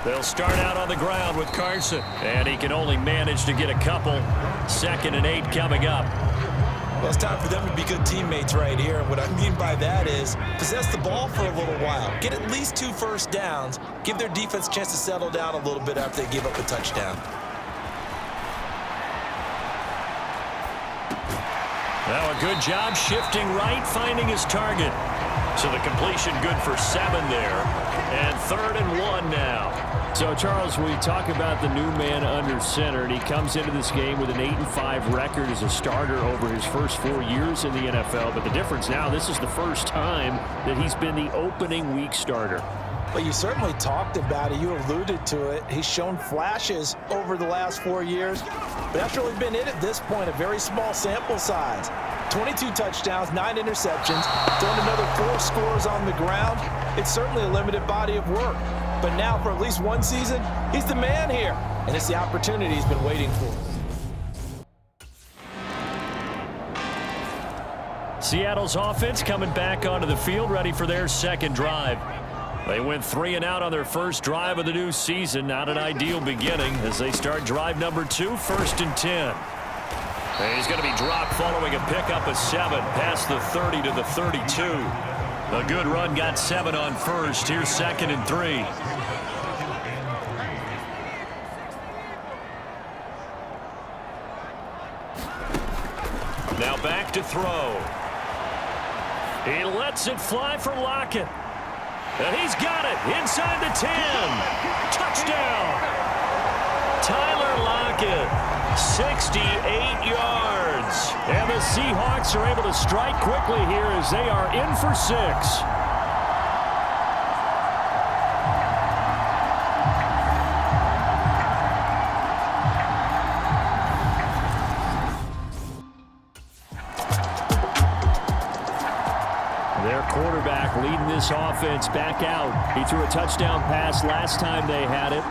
They'll start out on the ground with Carson. And he can only manage to get a couple. 2nd and 8 coming up. Well, it's time for them to be good teammates right here. And what I mean by that is possess the ball for a little while. Get at least 2 first downs. Give their defense a chance to settle down a little bit after they give up a touchdown. Now a good job shifting right, finding his target. So the completion good for 7 there. And 3rd and 1 now. So, Charles, we talk about the new man under center, and he comes into this game with an 8-5 record as a starter over his first 4 years in the NFL. But the difference now, this is the first time that he's been the opening week starter. Well, you certainly talked about it. You alluded to it. He's shown flashes over the last 4 years. But that's really been it at this point, a very small sample size. 22 touchdowns, 9 interceptions, thrown another 4 scores on the ground. It's certainly a limited body of work. But now, for at least 1 season, he's the man here. And it's the opportunity he's been waiting for. Seattle's offense coming back onto the field, ready for their second drive. They went 3 and out on their first drive of the new season. Not an ideal beginning as they start drive number 2, 1st and 10. And he's going to be dropped following a pickup of 7 past the 30 to the 32. A good run got 7 on first. Here's 2nd and 3. Now back to throw. He lets it fly for Lockett. And he's got it inside the 10. Touchdown. Tyler Lockett, 68 yards. And the Seahawks are able to strike quickly here as they are in for 6. Their quarterback leading this offense back out. He threw a touchdown pass last time they had it.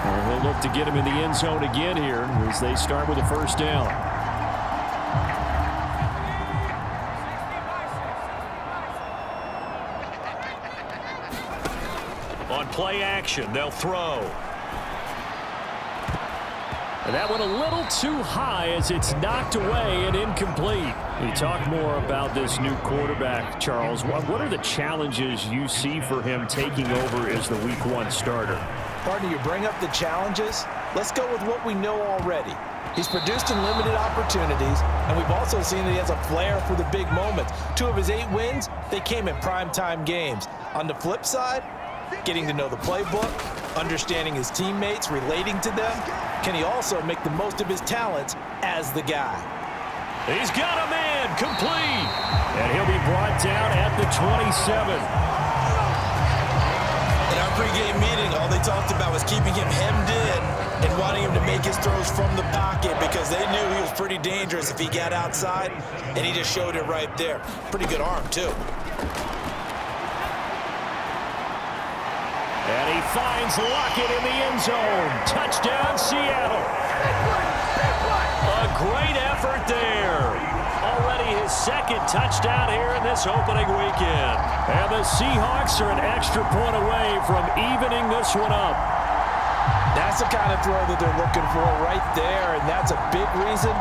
And they'll look to get him in the end zone again here as they start with a 1st down. On play action, they'll throw. And that one a little too high as it's knocked away and incomplete. We talk more about this new quarterback, Charles. What are the challenges you see for him taking over as the Week 1 starter? Partner, you bring up the challenges. Let's go with what we know already. He's produced in limited opportunities, and we've also seen that he has a flair for the big moments. 2 of his 8 wins, they came in primetime games. On the flip side, getting to know the playbook, understanding his teammates, relating to them. Can he also make the most of his talents as the guy? He's got a man, complete. And he'll be brought down at the 27. In our pregame meeting, all they talked about was keeping him hemmed in and wanting him to make his throws from the pocket because they knew he was pretty dangerous if he got outside, and he just showed it right there. Pretty good arm, too. And he finds Lockett in the end zone. Touchdown, Seattle. A great effort there. Already his 2nd touchdown here in this opening weekend. And the Seahawks are an extra point away from evening this one up. That's the kind of throw that they're looking for right there, and that's a big reason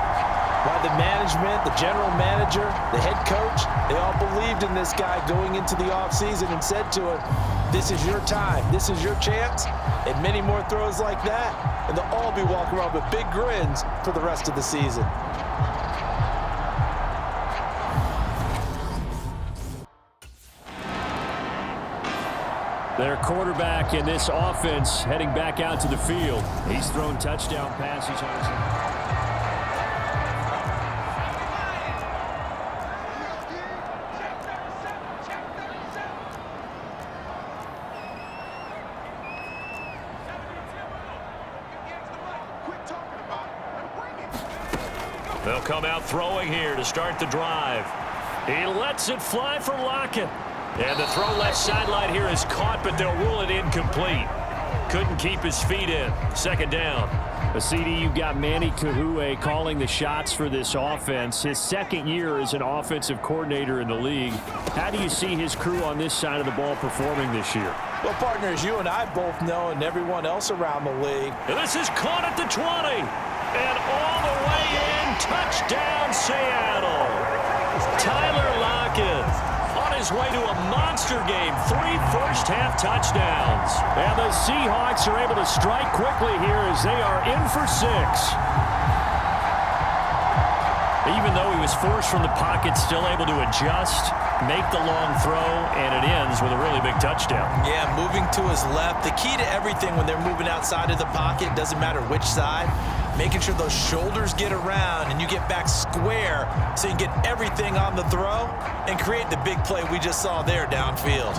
why the management, the general manager, the head coach, they all believed in this guy going into the offseason and said to him, this is your time, this is your chance, and many more throws like that, and they'll all be walking around with big grins for the rest of the season. Their quarterback in this offense heading back out to the field. He's thrown touchdown passes on his... They'll come out throwing here to start the drive. He lets it fly for Lockett. And the throw left sideline here is caught, but they'll rule it incomplete. couldn't keep his feet in. Second down. A CD, you've got Manny Kahue calling the shots for this offense. His second year as an offensive coordinator in the league. How do you see his crew on this side of the ball performing this year? Well, partners, you and I both know, and everyone else around the league. And this is caught at the 20. And all the way in. Touchdown, Seattle. Tyler Lockett on his way to a monster game. 3 first-half touchdowns. And the Seahawks are able to strike quickly here as they are in for 6. Even though he was forced from the pocket, still able to adjust, make the long throw, and it ends with a really big touchdown. Yeah, moving to his left. The key to everything when they're moving outside of the pocket, doesn't matter which side, making sure those shoulders get around and you get back square so you can get everything on the throw and create the big play we just saw there downfield.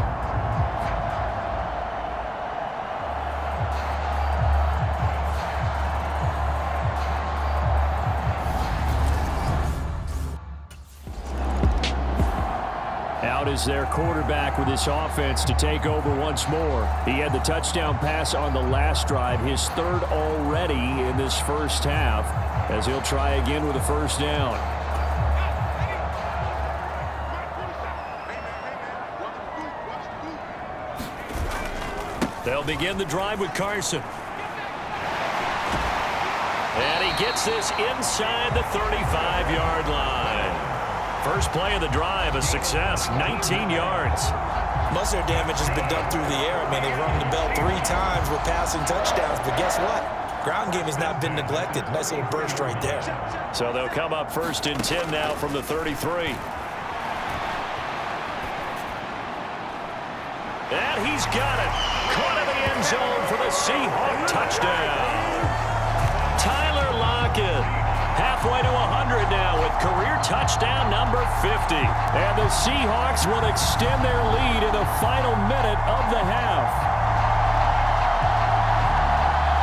Out is their quarterback with this offense to take over once more. He had the touchdown pass on the last drive, his third already in this first half, as he'll try again with a first down. They'll begin the drive with Carson. And he gets this inside the 35-yard line. First play of the drive, a success, 19 yards. Most of their damage has been done through the air. I mean, they've rung the bell 3 times with passing touchdowns, but guess what? Ground game has not been neglected. Nice little burst right there. So they'll come up 1st and 10 now from the 33. And he's got it. Caught in the end zone for the Seahawk touchdown. Tyler Lockett. Halfway to 100 now with career touchdown number 50. And the Seahawks will extend their lead in the final minute of the half.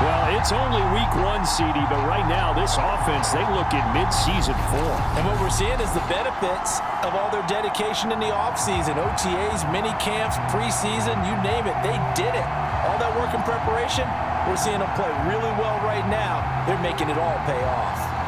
Well, it's only week 1, CD, but right now this offense, they look in mid-season form. And what we're seeing is the benefits of all their dedication in the offseason. OTAs, mini camps, preseason, you name it, they did it. All that work in preparation, we're seeing them play really well right now. They're making it all pay off.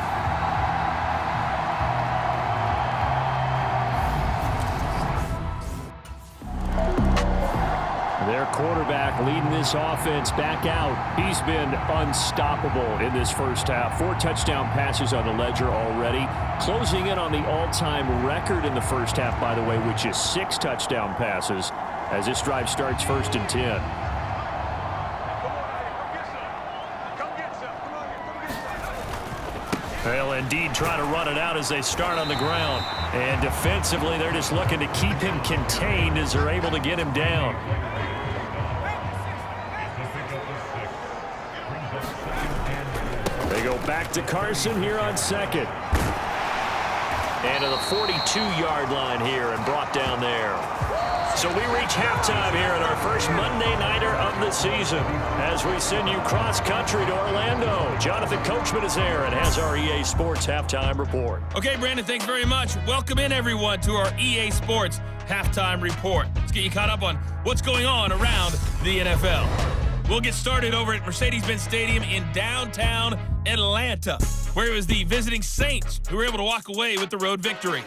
Their quarterback leading this offense back out. He's been unstoppable in this first half. 4 touchdown passes on the ledger already. Closing in on the all-time record in the first half, by the way, which is 6 touchdown passes as this drive starts 1st and 10. They'll indeed try to run it out as they start on the ground. And defensively, they're just looking to keep him contained as they're able to get him down. They go back to Carson here on 2nd. And to the 42-yard line here and brought down there. So we reach halftime here in our first Monday Nighter of the season as we send you cross-country to Orlando. Jonathan Coachman is there and has our EA Sports Halftime Report. Okay, Brandon, thanks very much. Welcome in, everyone, to our EA Sports Halftime Report. Let's get you caught up on what's going on around the NFL. We'll get started over at Mercedes-Benz Stadium in downtown Atlanta, where it was the visiting Saints who were able to walk away with the road victory.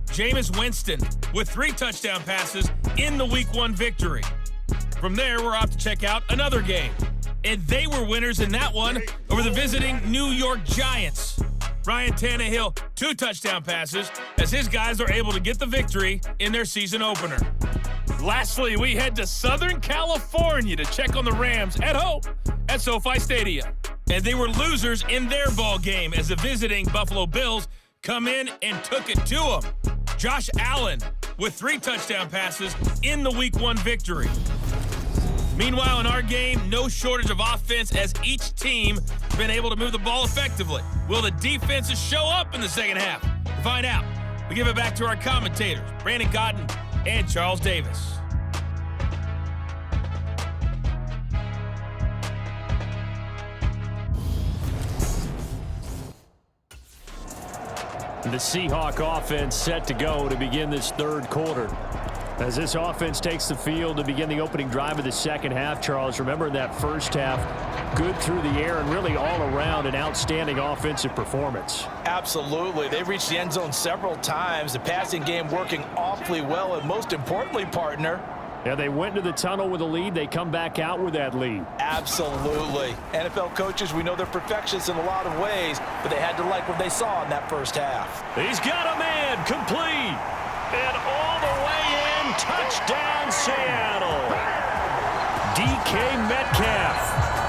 Jameis Winston with 3 touchdown passes in the Week 1 victory. From there, we're off to check out another game. And they were winners in that one over the visiting New York Giants. Ryan Tannehill, 2 touchdown passes as his guys are able to get the victory in their season opener. Lastly, we head to Southern California to check on the Rams at home at SoFi Stadium. And they were losers in their ball game as the visiting Buffalo Bills come in and took it to them. Josh Allen with 3 touchdown passes in the Week 1 victory. Meanwhile, in our game, no shortage of offense as each team has been able to move the ball effectively. Will the defenses show up in the second half? To find out, we give it back to our commentators, Brandon Cotton and Charles Davis. The Seahawk offense set to go to begin this third quarter. As this offense takes the field to begin the opening drive of the second half, Charles, remember in that first half, good through the air and really all around an outstanding offensive performance. Absolutely. They reached the end zone several times. The passing game working awfully well, and most importantly, partner, yeah, they went to the tunnel with a lead. They come back out with that lead. Absolutely. NFL coaches, we know they're perfectionists in a lot of ways, but they had to like what they saw in that first half. He's got a man complete. And all the way in, touchdown Seattle. DK Metcalf,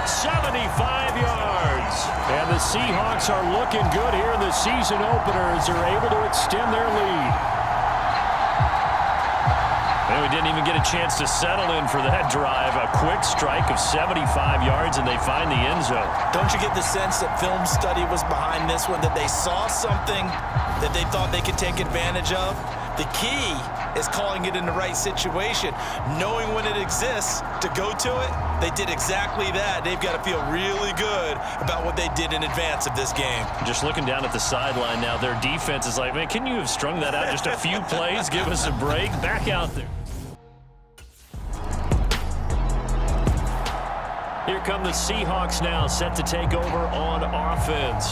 75 yards. And the Seahawks are looking good here in the season opener as they're able to extend their lead. And we didn't even get a chance to settle in for that drive. A quick strike of 75 yards, and they find the end zone. Don't you get the sense that film study was behind this one, that they saw something that they thought they could take advantage of? The key is calling it in the right situation, knowing when it exists to go to it. They did exactly that. They've got to feel really good about what they did in advance of this game. Just looking down at the sideline now, their defense is like, man, can you have strung that out just a few plays? Give us a break. Back out there. Here come the Seahawks now, set to take over on offense.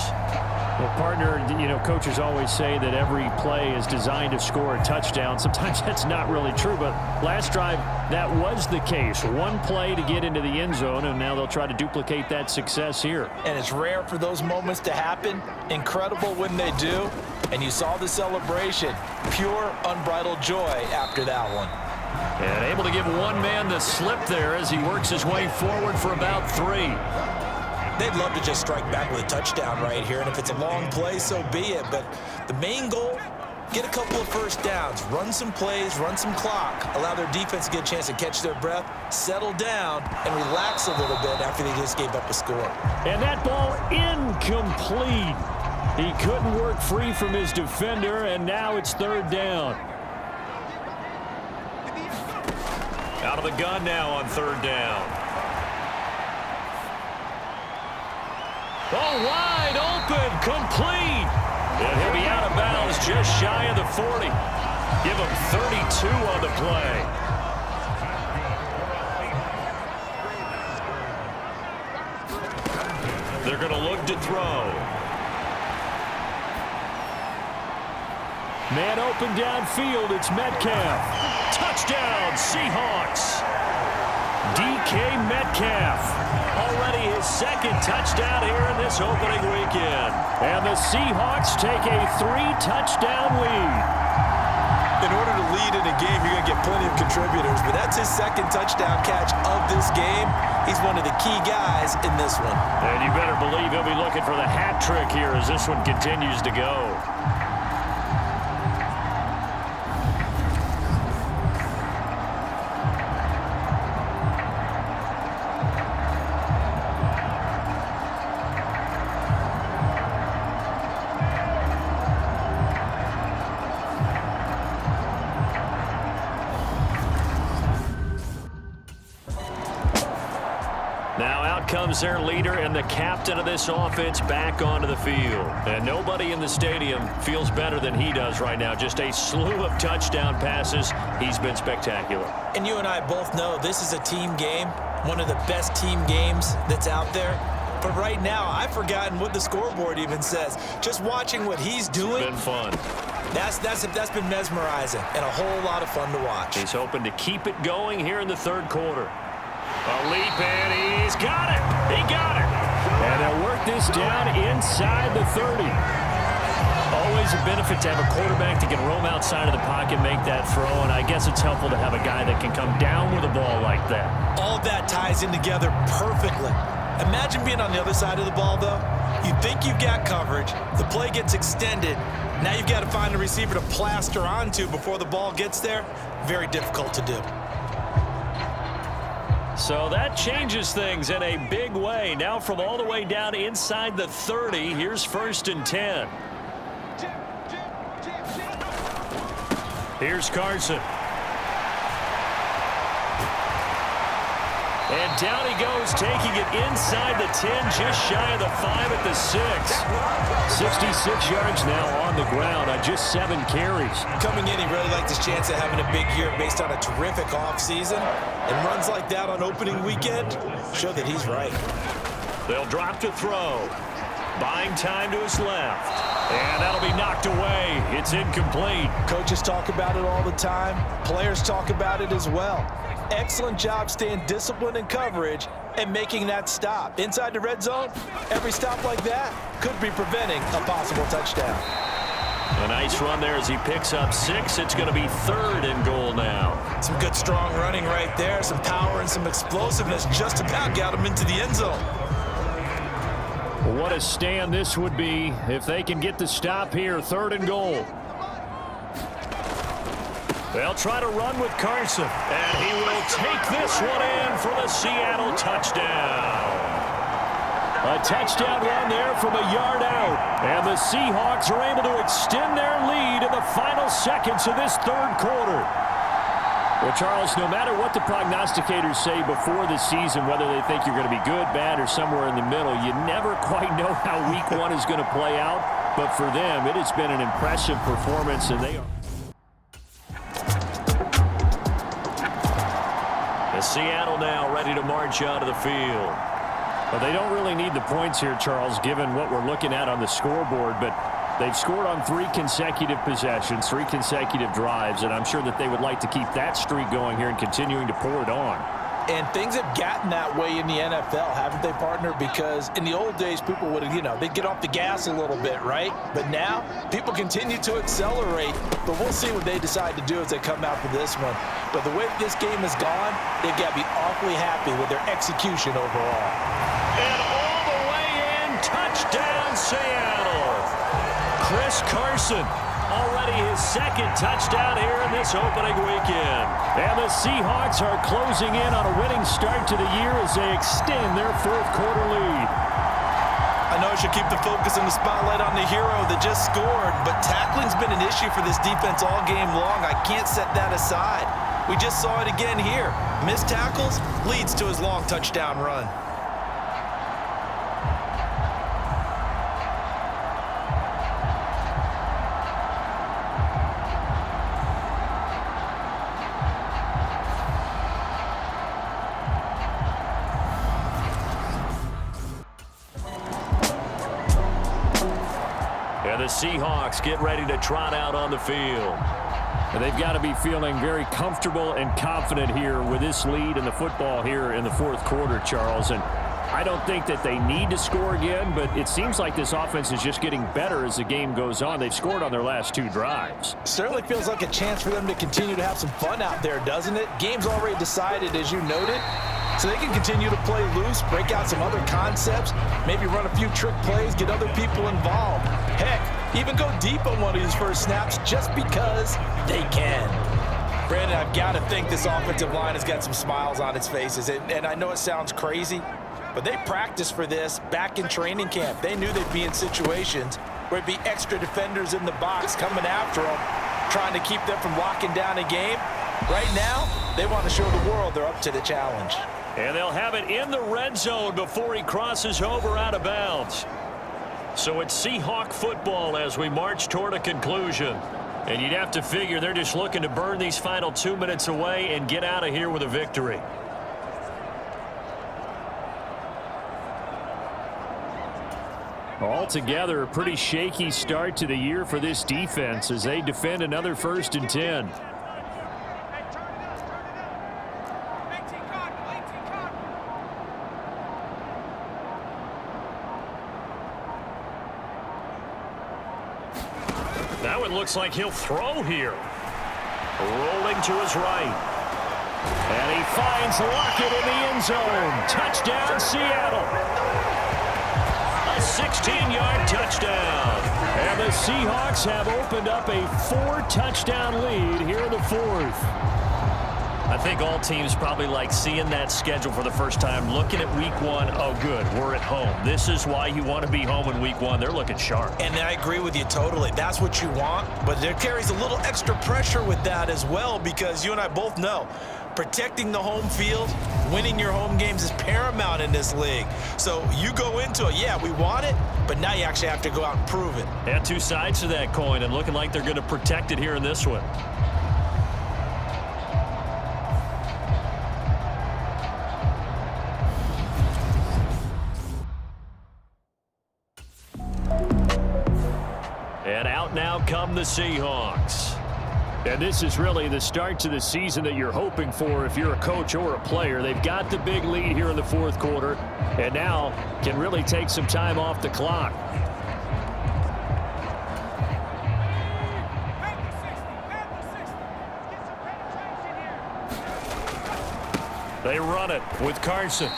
Well, partner, you know, coaches always say that every play is designed to score a touchdown. Sometimes that's not really true, but last drive, that was the case. One play to get into the end zone, and now they'll try to duplicate that success here. And it's rare for those moments to happen. Incredible when they do. And you saw the celebration. Pure, unbridled joy after that one. And able to give one man the slip there as he works his way forward for about 3. They'd love to just strike back with a touchdown right here, and if it's a long play, so be it. But the main goal, get a couple of first downs, run some plays, run some clock, allow their defense to get a chance to catch their breath, settle down, and relax a little bit after they just gave up a score. And that ball incomplete. He couldn't work free from his defender, and now it's third down. Out of the gun now on third down. Oh, wide open, complete. And he'll be out of bounds just shy of the 40. Give him 32 on the play. They're going to look to throw. Man open downfield, it's Metcalf. Touchdown, Seahawks. DK Metcalf. Already his second touchdown here in this opening weekend. And the Seahawks take a 3-touchdown lead. In order to lead in a game, you're going to get plenty of contributors, but that's his second touchdown catch of this game. He's one of the key guys in this one. And you better believe he'll be looking for the hat trick here as this one continues to go. Comes their leader and the captain of this offense back onto the field. And nobody in the stadium feels better than he does right now. Just a slew of touchdown passes. He's been spectacular. And you and I both know this is a team game, one of the best team games that's out there. But right now, I've forgotten what the scoreboard even says. Just watching what he's doing. It's been fun. That's been mesmerizing and a whole lot of fun to watch. He's hoping to keep it going here in the third quarter. A leap, and he's got it. He got it. And they'll work this down inside the 30. Always a benefit to have a quarterback that can roam outside of the pocket, make that throw, and I guess it's helpful to have a guy that can come down with a ball like that. All of that ties in together perfectly. Imagine being on the other side of the ball, though. You think you've got coverage. The play gets extended. Now you've got to find a receiver to plaster onto before the ball gets there. Very difficult to do. So that changes things in a big way. Now from all the way down inside the 30, here's 1st and 10. Here's Carson. And down he goes, taking it inside the 10, just shy of the 5 at the 6. 66 yards now on the ground on just 7 carries. Coming in, he really liked his chance of having a big year based on a terrific offseason. And runs like that on opening weekend show that he's right. They'll drop to throw. Buying time to his left. And that'll be knocked away. It's incomplete. Coaches talk about it all the time. Players talk about it as well. Excellent job staying disciplined in coverage and making that stop. Inside the red zone, every stop like that could be preventing a possible touchdown. A nice run there as he picks up 6. It's going to be 3rd and goal now. Some good strong running right there. Some power and some explosiveness just about got him into the end zone. What a stand this would be if they can get the stop here. 3rd and goal. They'll try to run with Carson, and he will take this one in for the Seattle touchdown. A touchdown run there from a yard out, and the Seahawks are able to extend their lead in the final seconds of this 3rd quarter. Well, Charles, no matter what the prognosticators say before the season, whether they think you're going to be good, bad, or somewhere in the middle, you never quite know how week 1 is going to play out. But for them, it has been an impressive performance, and they are. Seattle now ready to march out of the field. Well, they don't really need the points here, Charles, given what we're looking at on the scoreboard, but they've scored on 3 consecutive possessions, 3 consecutive drives, and I'm sure that they would like to keep that streak going here and continuing to pour it on. And things have gotten that way in the NFL, haven't they, partner? Because in the old days, people would, they'd get off the gas a little bit, right? But now, people continue to accelerate. But we'll see what they decide to do as they come out for this one. But the way that this game has gone, they've got to be awfully happy with their execution overall. And all the way in, touchdown, Seattle. Chris Carson. Already his 2nd touchdown here in this opening weekend. And the Seahawks are closing in on a winning start to the year as they extend their 4th quarter lead. I know I should keep the focus and the spotlight on the hero that just scored, but tackling's been an issue for this defense all game long. I can't set that aside. We just saw it again here. Missed tackles leads to his long touchdown run. And the Seahawks get ready to trot out on the field. And they've got to be feeling very comfortable and confident here with this lead in the football here in the 4th quarter, Charles. And I don't think that they need to score again, but it seems like this offense is just getting better as the game goes on. They've scored on their last 2 drives. Certainly feels like a chance for them to continue to have some fun out there, doesn't it? Game's already decided, as you noted. So they can continue to play loose, break out some other concepts, maybe run a few trick plays, get other people involved. Heck, even go deep on one of these first snaps just because they can. Brandon, I've got to think this offensive line has got some smiles on its faces. And I know it sounds crazy, but they practiced for this back in training camp. They knew they'd be in situations where it'd be extra defenders in the box coming after them, trying to keep them from locking down a game. Right now, they want to show the world they're up to the challenge. And they'll have it in the red zone before he crosses over out of bounds. So it's Seahawk football as we march toward a conclusion. And you'd have to figure they're just looking to burn these final 2 minutes away and get out of here with a victory. Altogether, a pretty shaky start to the year for this defense as they defend another 1st and 10. Now it looks like he'll throw here. Rolling to his right. And he finds Lockett in the end zone. Touchdown, Seattle. A 16-yard touchdown. And the Seahawks have opened up a 4-touchdown lead here in the 4th. I think all teams probably like seeing that schedule for the first time, looking at week 1. Oh, good, we're at home. This is why you want to be home in week 1. They're looking sharp. And I agree with you totally. That's what you want, but there carries a little extra pressure with that as well because you and I both know Protecting the home field, winning your home games is paramount in this league. So you go into it, yeah, we want it, but now you actually have to go out and prove it. Yeah, two sides to that coin, and looking like they're going to protect it here in this one. And out now come the Seahawks. And this is really the start to the season that you're hoping for if you're a coach or a player. They've got the big lead here in the fourth quarter, and now can really take some time off the clock. They run it with Carson.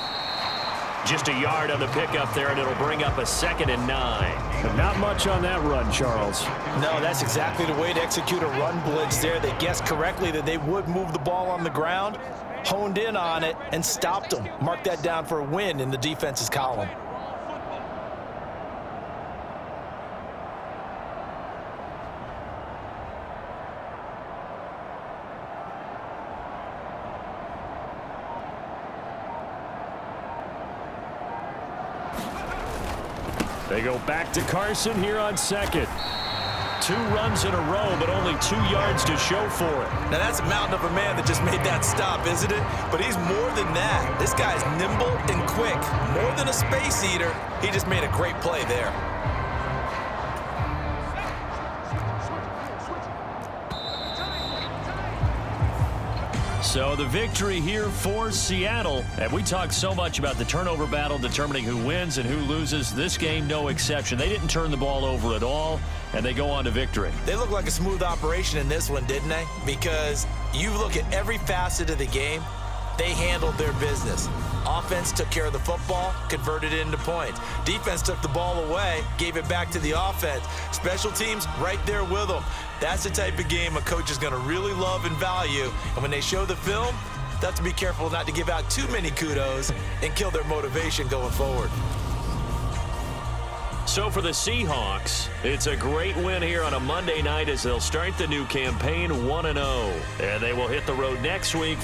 Just a yard on the pickup there, and it'll bring up a 2nd and 9. But not much on that run, Charles. No, that's exactly the way to execute a run blitz there. They guessed correctly that they would move the ball on the ground, honed in on it, and stopped them. Mark that down for a win in the defense's column. They go back to Carson here on 2nd. 2 runs in a row, but only 2 yards to show for it. Now that's a mountain of a man that just made that stop, isn't it? But he's more than that. This guy's nimble and quick. More than a space eater, he just made a great play there. So the victory here for Seattle. And we talked so much about the turnover battle determining who wins and who loses. This game, no exception. They didn't turn the ball over at all, and they go on to victory. They look like a smooth operation in this one, didn't they? Because you look at every facet of the game, they handled their business. Offense took care of the football, converted it into points. Defense took the ball away, gave it back to the offense. Special teams right there with them. That's the type of game a coach is going to really love and value. And when they show the film, they have to be careful not to give out too many kudos and kill their motivation going forward. So for the Seahawks, it's a great win here on a Monday night as they'll start the new campaign 1-0. And they will hit the road next week